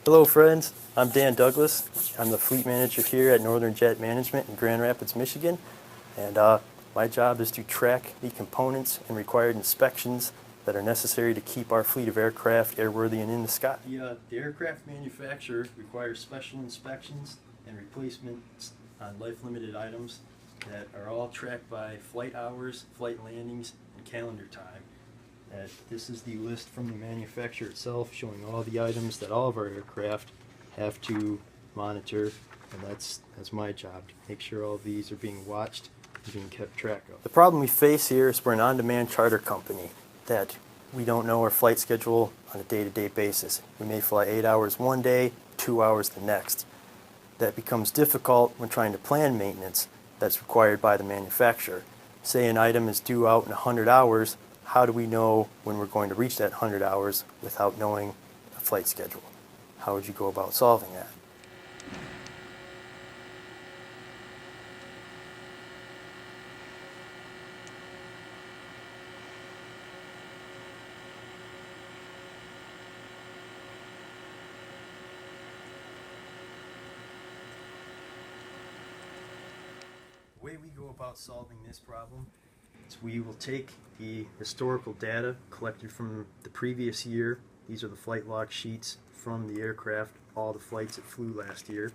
Hello friends, I'm Dan Douglas. I'm the fleet manager here at Northern Jet Management in Grand Rapids, Michigan. And my job is to track the components and required inspections that are necessary to keep our fleet of aircraft airworthy and in the sky. The aircraft manufacturer requires special inspections and replacements on life-limited items that are all tracked by flight hours, flight landings, and calendar time. This is the list from the manufacturer itself showing all the items that all of our aircraft have to monitor, and that's my job, to make sure all of these are being watched and being kept track of. The problem we face here is we're an on-demand charter company that we don't know our flight schedule on a day-to-day basis. We may fly 8 hours one day, 2 hours the next. That becomes difficult when trying to plan maintenance that's required by the manufacturer. Say an item is due out in 100 hours, how do we know when we're going to reach that 100 hours without knowing a flight schedule? How would you go about solving that? The way we go about solving this problem is we will take the historical data collected from the previous year. These are the flight log sheets from the aircraft, all the flights it flew last year.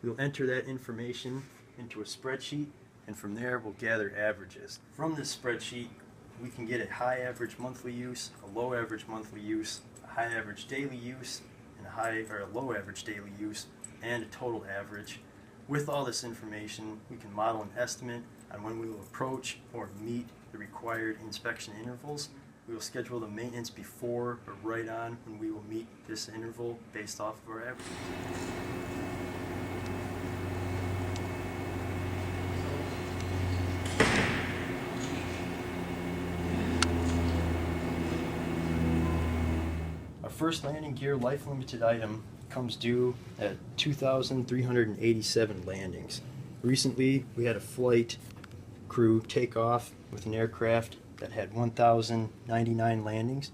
We'll enter that information into a spreadsheet, and from there we'll gather averages. From this spreadsheet we can get a high average monthly use, a low average monthly use, a high average daily use, and a low average daily use, and a total average. With all this information, we can model an estimate on when we will approach or meet the required inspection intervals. We will schedule the maintenance before or right on when we will meet this interval based off of our averages. Our first landing gear life limited item comes due at 2,387 landings. Recently we had a flight crew take off with an aircraft that had 1,099 landings.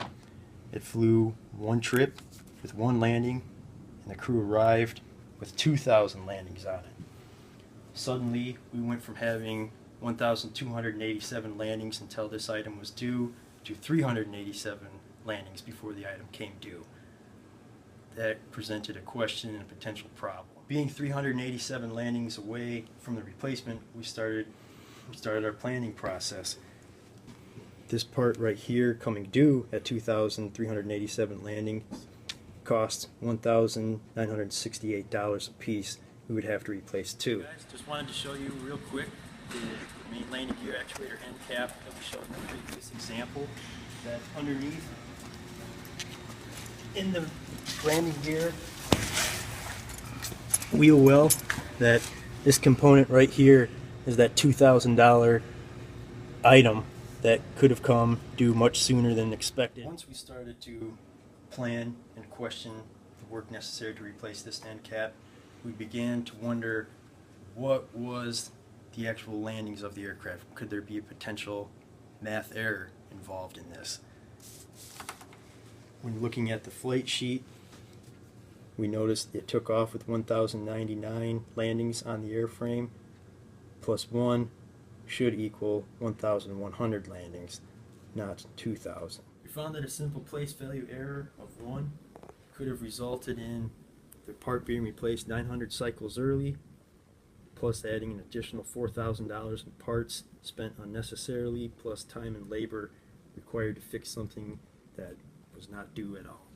It flew one trip with one landing, and the crew arrived with 2,000 landings on it. Suddenly we went from having 1,287 landings until this item was due to 387 landings before the item came due. That presented a question and a potential problem. Being 387 landings away from the replacement, we started our planning process. This part right here coming due at 2,387 landings costs $1,968 a piece. We would have to replace two. Guys, just wanted to show you real quick the main landing gear actuator end cap that we showed in the previous example. That underneath in the landing gear wheel well, that this component right here is that $2,000 item that could have come due much sooner than expected. Once we started to plan and question the work necessary to replace this end cap, we began to wonder what was the actual landings of the aircraft. Could there be a potential math error involved in this? When looking at the flight sheet, we noticed it took off with 1,099 landings on the airframe, plus 1 should equal 1,100 landings, not 2,000. We found that a simple place value error of 1 could have resulted in the part being replaced 900 cycles early, plus adding an additional $4,000 in parts spent unnecessarily, plus time and labor required to fix something that was not due at all.